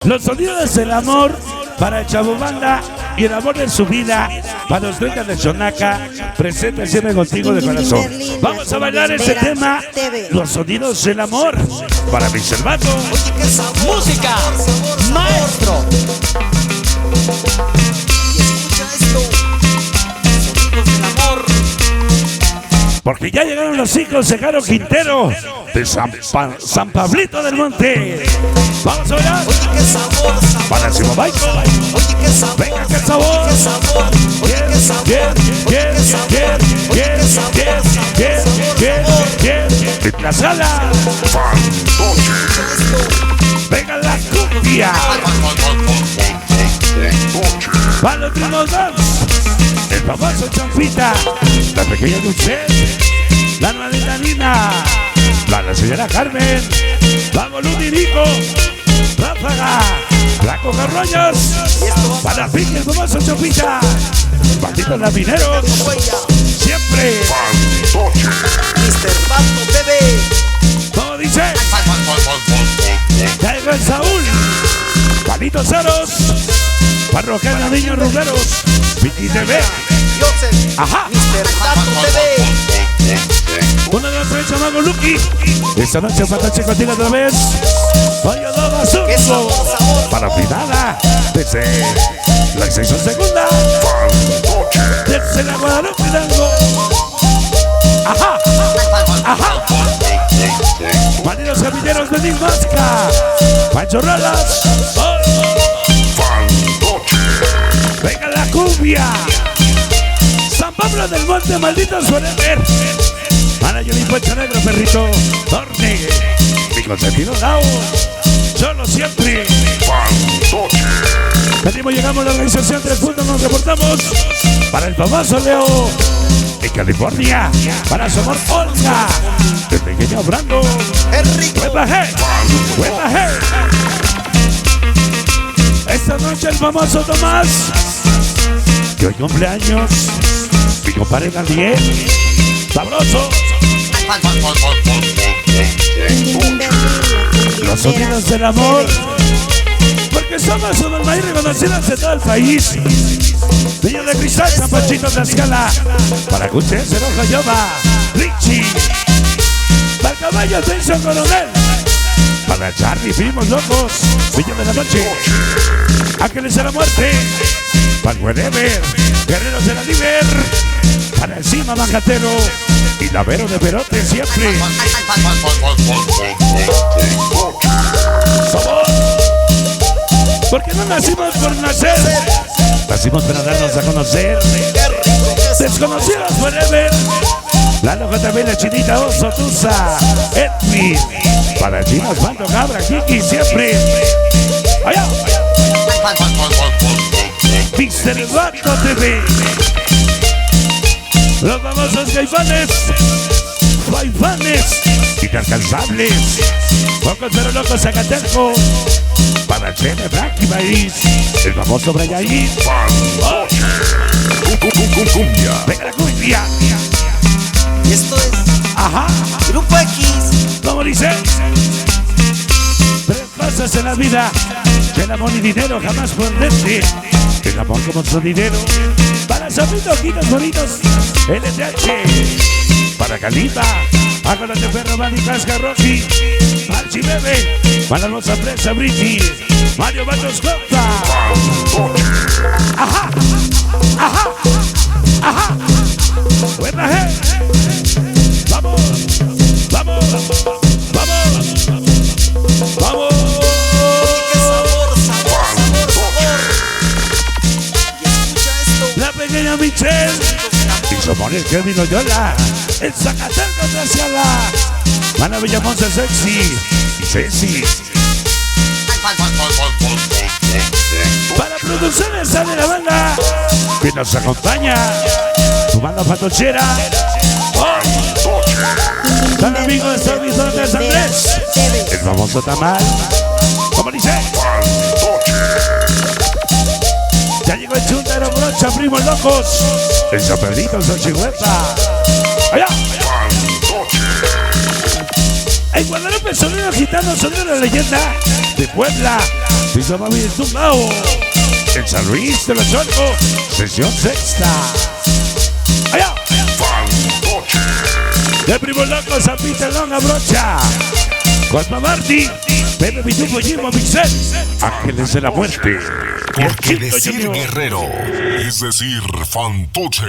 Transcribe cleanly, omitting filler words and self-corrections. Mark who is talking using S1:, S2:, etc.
S1: Los sonidos del amor para Chabobanda y el amor de su vida para los dueños de Chonaca. Presenta siempre contigo de corazón. Vamos a bailar este tema. Los sonidos del amor para mi Selvato.
S2: Música, maestro. Y escucha esto. Sonidos del amor.
S1: Porque ya llegaron los hijos de Caro Quintero de San Pablito del Monte. Vamos a bailar.
S2: Oye, qué sabor, sabor.
S1: Para Simón Baico.
S2: Oye, qué sabor.
S1: Venga, qué sabor.
S2: Qué sabor. Oye, qué sabor.
S1: En la sala. Venga la cumbia. Para los primos dos. El famoso Champita. La pequeña Dulce. La nueva Nina. La señora Carmen. Vamos Ludinico. Ráfaga. Flaco Carroños. Para Pique el famoso Champita. Malditos lapineros. Siempre.
S2: Mr. Bato TV.
S1: ¿Cómo dice? Ya llegó el Saúl. Palitos Ceros. Parroquial de Niños Ruleros. Vicky TV.
S2: Joseph.
S1: Ajá.
S2: Mr. Bato TV.
S1: Una de las tres, chamaco Lucky. Esta noche Patache contigo otra vez. Pollo Doba
S2: Qué sabor,
S1: Surco.
S2: sabor.
S1: Para Pinada. Desde la extensión segunda. Desde la Guadalupe Hidalgo. Ajá. Ajá. Marinos Capilleros de Masca. Pancho Rolas. Venga la cumbia. San Pablo del Monte, malditos forever. Para yo Puerto Negro, perrito. Torne. Mi consentido Gao. Solo siempre. Venimos, llegamos a la organización 3 puntos, nos reportamos. Para el famoso Leo. En California. Para su amor Olga. El pequeño Brando.
S2: Enrico.
S1: Huepa. Esta noche el famoso Tomás. Que hoy cumpleaños. Mi compadre Gabriel. Sabroso. Los sonidos del amor. Porque somos unos maíz reconocidos de todo el país. Niños de Cristal, San Panchito de Escala. Para Cuché, Cerojo, Yoba. Richie. Para Caballo, Tension Coronel. Para Charlie, Primos Locos. Villa de la Noche. Ángeles de la Muerte. Para Wherever. Guerreros de la Liber. Para Encima Mangatero. Y Lavero de Perote siempre. Somos. Porque no nacimos por nacer. Nacimos para darnos a conocer. Desconocidos forever. La loca también, la Chinita, Oso, Tusa, Edwin. Para Chinos, Mando, Cabra, Kiki, siempre. Allá. Mr. Bato TV. Los famosos Caifanes. Inalcanzables. Pocos pero locos, Zacateco. Para Chene, Black y Maíz. El famoso Brayaín. Venga la cumbia.
S2: Y esto es
S1: Ajá.
S2: Grupo X.
S1: ¿Cómo dice? 3 cosas en la vida. Que el amor y dinero jamás perderte. El amor como su dinero. Para Sapito, Quinos Bonitos. LTH. Para Califa. Ágolas de Perro, Manny, Casca, Rocky. Archie Bebe. Para la hermosa prensa, Britney. Mario Matos Costa. Ajá. Buena Vamos.
S2: Oye, qué sabor, sabor. Y escucha esto.
S1: La pequeña Michelle. Y su amor es Kevin Loyola. El Zacateco de Escala. Mana Villamonte Sexy. Y Ceci. Para producciones sale la banda que nos acompaña. Tu banda patochera. Tan amigo de San Vicente de San Andrés. El famoso tamal. ¿Cómo dice? Ya llegó el Chuntero Brocha, Primos Locos. El San Pedrito, San Chihuahua. Allá. En Guadalupe, sonido gitano, sonido de la leyenda de Puebla. Piso Mami de Tumbao. En San Luis de los Olmos, sesión sexta. Allá.
S3: Fantoche.
S1: De Primo Loco, San Peter Longa Brocha. Cosma Martí, Pepe Pitufo, Jimbo Mixel, Ángeles de la Muerte.
S3: Porque decir guerrero es decir fantoche.